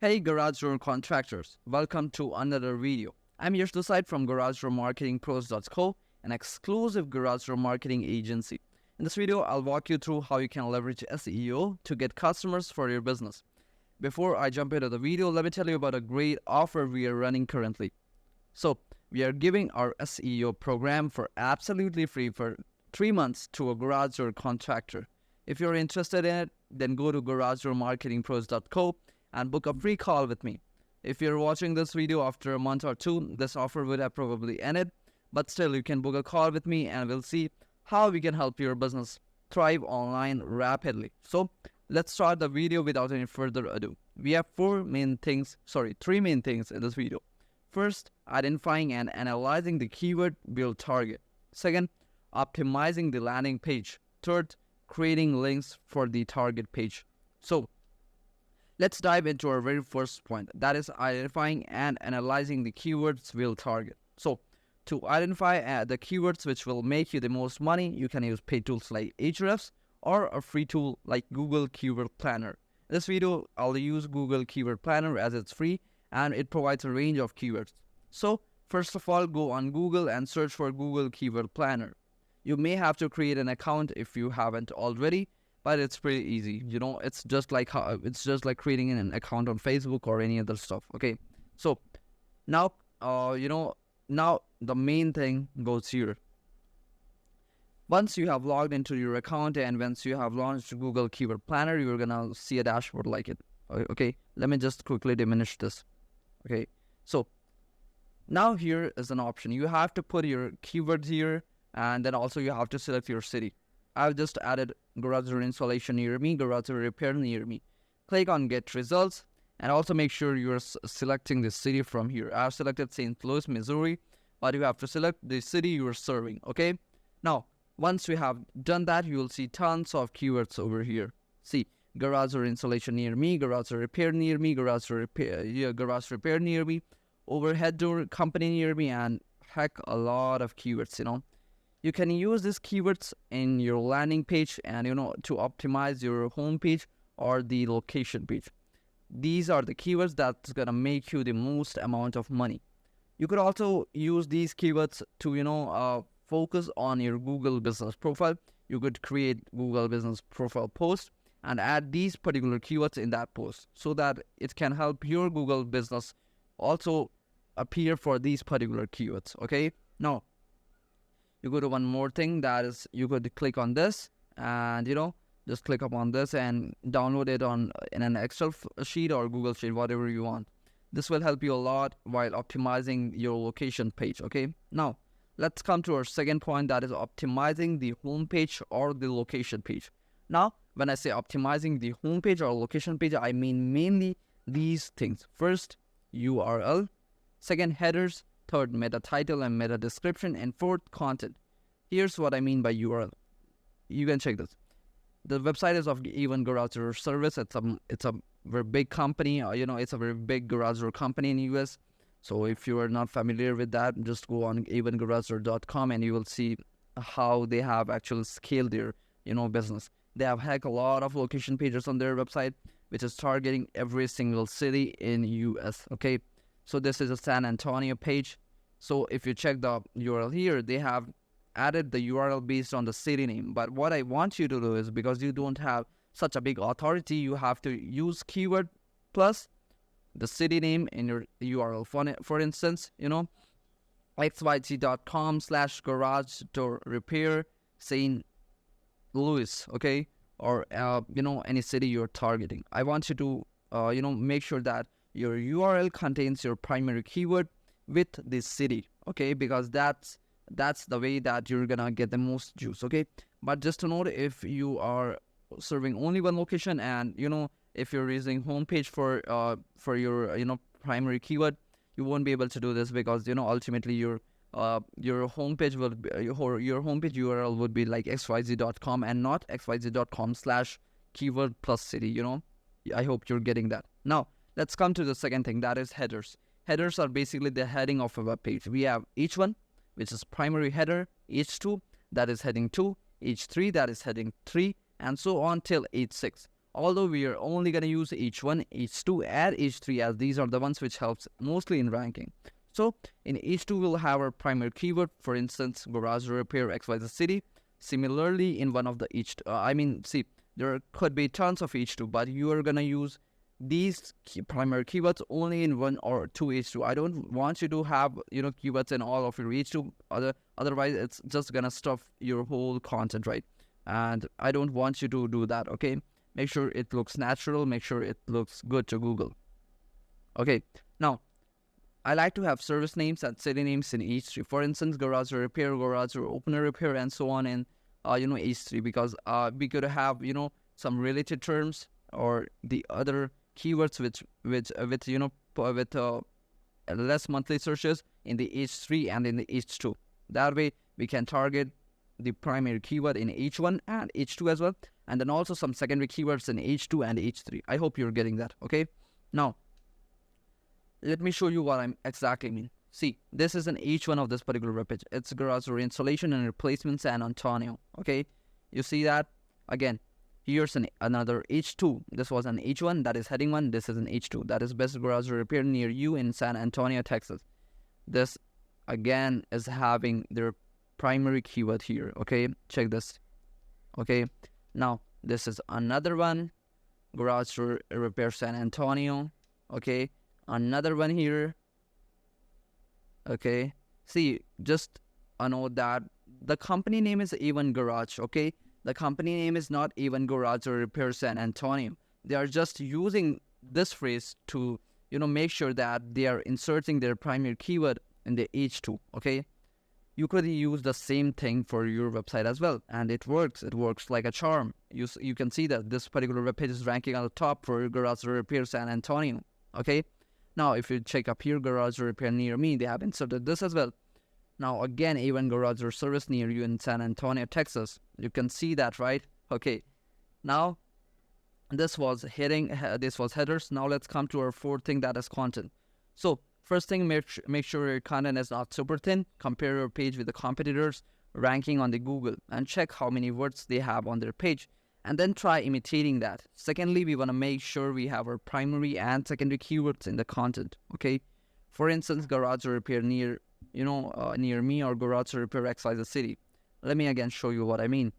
Hey garage door contractors, welcome to another video. I'm Yash Desai from GarageDoorMarketingPros.co, an exclusive garage door marketing agency. In this video, I'll walk you through how you can leverage SEO to get customers for your business. Before I jump into the video, let me tell you about a great offer we are running currently. So, we are giving our SEO program for absolutely free for 3 months to a garage door contractor. If you're interested in it, then go to GarageDoorMarketingPros.co and book a free call with me. If you're watching this video after a month or two, this offer would have probably ended, but still you can book a call with me and we'll see how we can help your business thrive online rapidly. So let's start the video without any further ado. We have three main things in this video. First, identifying and analyzing the keyword we'll target. Second, optimizing the landing page. Third, creating links for the target page. So let's dive into our very first point, that is identifying and analyzing the keywords we'll target. So to identify the keywords which will make you the most money, you can use paid tools like Ahrefs or a free tool like Google Keyword Planner. In this video, I'll use Google Keyword Planner as it's free and it provides a range of keywords. So first of all, go on Google and search for Google Keyword Planner. You may have to create an account if you haven't already, but it's pretty easy. It's just like creating an account on Facebook or any other stuff. Okay, so now now the main thing goes here. Once you have logged into your account and once you have launched Google Keyword Planner, you're gonna see a dashboard like it. Okay, let me just quickly diminish this. Okay, so now here is an option. You have to put your keywords here, and then also you have to select your city. I've just added garage door installation near me, garage door repair near me. Click on get results and also make sure you're selecting the city from here. I've selected St. Louis, Missouri, but you have to select the city you're serving. Okay, now once we have done that, you will see tons of keywords over here. See, garage door installation near me, garage door repair near me, garage repair near me, overhead door company near me, and heck, a lot of keywords. You can use these keywords in your landing page and to optimize your home page or the location page. These are the keywords that's gonna make you the most amount of money. You could also use these keywords to focus on your Google business profile. You could create Google business profile post and add these particular keywords in that post so that it can help your Google business also appear for these particular keywords. Okay, now you go to one more thing, that is you could click on this and just click upon this and download it in an Excel sheet or Google sheet, whatever you want. This will help you a lot while optimizing your location page. Okay, now let's come to our second point, that is optimizing the home page or the location page. Now when I say optimizing the home page or location page, I mean mainly these things. First, URL. Second, headers. Third, meta title and meta description. And fourth, content. Here's what I mean by URL. You can check this. The website is of Even Garage Door Service. It's a very big company. It's a very big garage door company in the US. So if you are not familiar with that, just go on evengaragedoor.com and you will see how they have actually scaled their business. They have a lot of location pages on their website, which is targeting every single city in US. Okay. So this is a San Antonio page. So if you check the URL here, they have added the URL based on the city name. But what I want you to do is, because you don't have such a big authority, you have to use keyword plus the city name in your URL. For instance, xyz.com/garage door repair St. Louis, okay? Or, any city you're targeting. I want you to, make sure that your URL contains your primary keyword with the city, okay? Because that's the way that you're gonna get the most juice, okay? But just to note, if you are serving only one location and if you're using homepage for your primary keyword, you won't be able to do this because ultimately your homepage will be, your homepage URL would be like xyz.com and not xyz.com/keyword plus city. I hope you're getting that. Now let's come to the second thing, that is headers. Headers are basically the heading of a web page. We have H1, which is primary header, H2, that is heading 2, H3, that is heading 3, and so on till H6. although we are only going to use H1, H2 and H3 as these are the ones which helps mostly in ranking. So in H2 we'll have our primary keyword, for instance garage repair XYZ city. Similarly in one of the H2, there could be tons of H2, but you are going to use these primary keywords only in one or two H2. I don't want you to have keywords in all of your H2, otherwise it's just gonna stuff your whole content, right? And I don't want you to do that. Okay, make sure it looks natural, make sure it looks good to Google. Okay, now I like to have service names and city names in H3. For instance, garage repair, garage or opener repair, and so on in H3, because we could have some related terms or the other keywords with less monthly searches in the H3 and in the H2. That way we can target the primary keyword in H1 and H2 as well, and then also some secondary keywords in H2 and H3. I hope you're getting that. Okay, now let me show you what I exactly mean. See, this is an H1 of this particular web page. It's garage installation and replacement San Antonio. Okay, you see that? Again, here's another H2. This was an H1, that is heading 1. This is an H2, that is best garage repair near you in San Antonio, Texas. This again is having their primary keyword here. Okay, check this. Okay, now this is another one, garage repair San Antonio. Okay, another one here. Okay, see, just note that the company name is A1 Garage. Okay, the company name is not A1 Garage or Repair San Antonio. They are just using this phrase to make sure that they are inserting their primary keyword in the H2. Okay, you could use the same thing for your website as well, and it works. It works like a charm. You can see that this particular web page is ranking on the top for garage repair San Antonio. Okay, now if you check up here, garage repair near me, they have inserted this as well. Now again, A1 garage or service near you in San Antonio, Texas. You can see that, right? Okay, now this was headers. Now let's come to our fourth thing, that is content. So first thing, make sure your content is not super thin. Compare your page with the competitors ranking on the Google and check how many words they have on their page, and then try imitating that. Secondly, we want to make sure we have our primary and secondary keywords in the content. Okay, for instance, garage repair near me, or garage repair XYZ city. Let me again show you what I mean.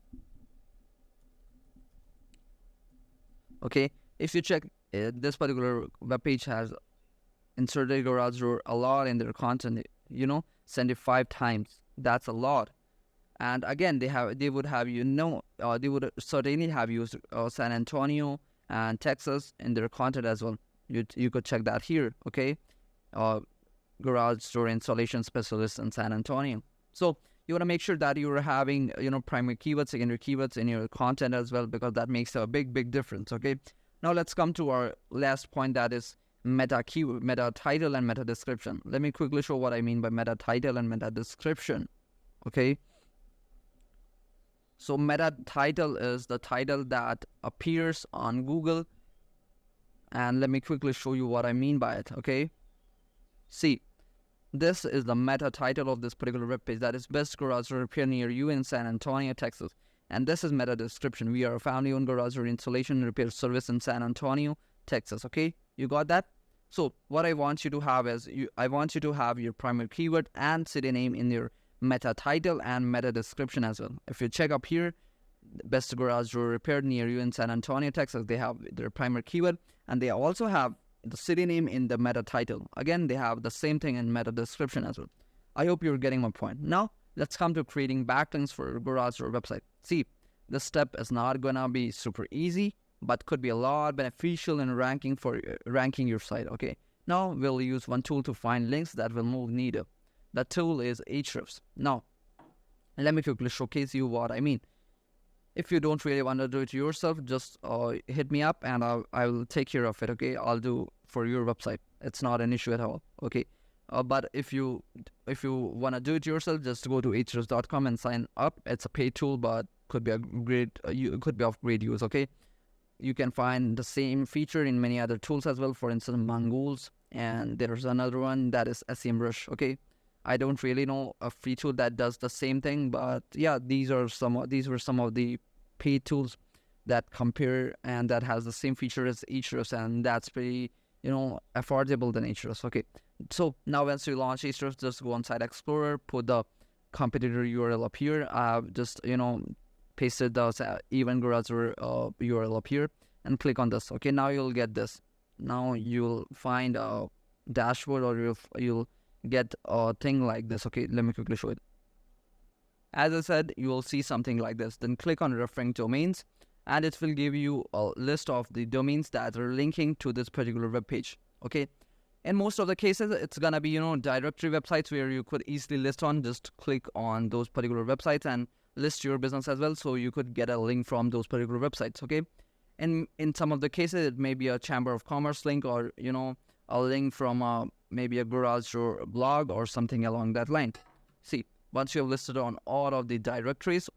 Okay, if you check this particular web page has inserted garage door a lot in their content, 75 times. That's a lot. And again, they would certainly have used San Antonio and Texas in their content as well. You could check that here. Okay, garage door installation specialist in San Antonio. So you want to make sure that you're having primary keywords, secondary keywords in your content as well, because that makes a big difference. Okay, now let's come to our last point, that is meta keyword, meta title and meta description. Let me quickly show what I mean by meta title and meta description. Okay, so meta title is the title that appears on Google, and let me quickly show you what I mean by it. Okay, see, this is the meta title of this particular web page, that is best garage repair near you in San Antonio, Texas. And this is meta description. We are a family-owned garage installation and repair service in San Antonio, Texas. Okay, you got that? So what I want you to have is I want you to have your primary keyword and city name in your meta title and meta description as well. If you check up here, best garage repair near you in San Antonio, Texas, they have their primary keyword, and they also have the city name in the meta title. Again, they have the same thing in meta description as well. I hope you're getting my point. Now let's come to creating backlinks for your garage or website. See, this step is not gonna be super easy, but could be a lot beneficial in ranking your site. Okay, now we'll use one tool to find links that will move needle. That tool is Ahrefs. Now let me quickly showcase you what I mean. If you don't really want to do it yourself, just hit me up and I will take care of it. Okay, I'll do for your website. It's not an issue at all. Okay, but if you want to do it yourself, just go to ahrefs.com and sign up. It's a paid tool, but could be of great use. Okay, you can find the same feature in many other tools as well. For instance, Mongoose, and there's another one that is SEMrush. Okay, I don't really know a free tool that does the same thing, but yeah, these were some of the paid tools. that compare and that has the same feature as Ahrefs, and that's pretty, affordable than Ahrefs. Okay, so now once you launch Ahrefs, just go on Site Explorer, put the competitor URL up here. Just pasted the event garage URL up here and click on this. Okay, now you'll get this. Now you'll find a dashboard, or you'll get a thing like this. Okay, let me quickly show it. As I said, you will see something like this. Then click on referring domains, and it will give you a list of the domains that are linking to this particular web page. Okay, in most of the cases, it's gonna be directory websites where you could easily list on. Just click on those particular websites and list your business as well, so you could get a link from those particular websites. Okay, and in some of the cases, it may be a Chamber of Commerce link, or a link from maybe a garage or blog or something along that line. See, once you have listed on all of the directories,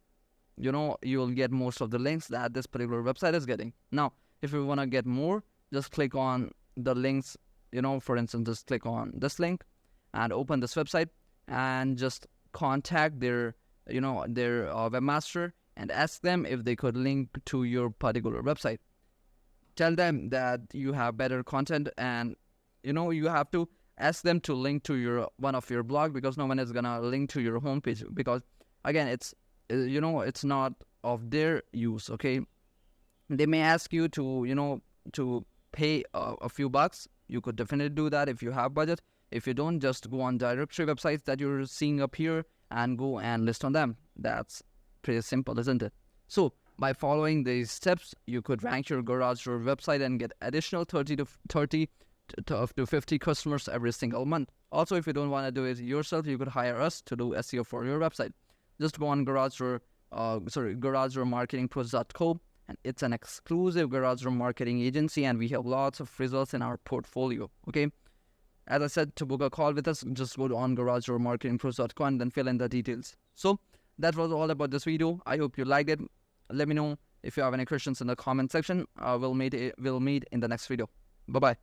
you'll get most of the links that this particular website is getting. Now, if you want to get more, just click on the links. For instance, just click on this link and open this website and just contact their webmaster and ask them if they could link to your particular website. Tell them that you have better content, and you have to ask them to link to one of your blog, because no one is gonna link to your homepage, because again, it's not of their use. Okay, they may ask you to pay a few bucks. You could definitely do that if you have budget. If you don't, just go on directory websites that you're seeing up here and go and list on them. That's pretty simple, isn't it? So by following these steps, you could rank your garage door website and get additional 30 to 50 customers every single month. Also, if you don't want to do it yourself, you could hire us to do SEO for your website. Just go on garagedoormarketingpros.co, and it's an exclusive garage door marketing agency, and we have lots of results in our portfolio. Okay, as I said, to book a call with us, just go on garagedoormarketingpros.co and then fill in the details. So that was all about this video. I hope you liked it. Let me know if you have any questions in the comment section. We'll meet in the next video. Bye bye.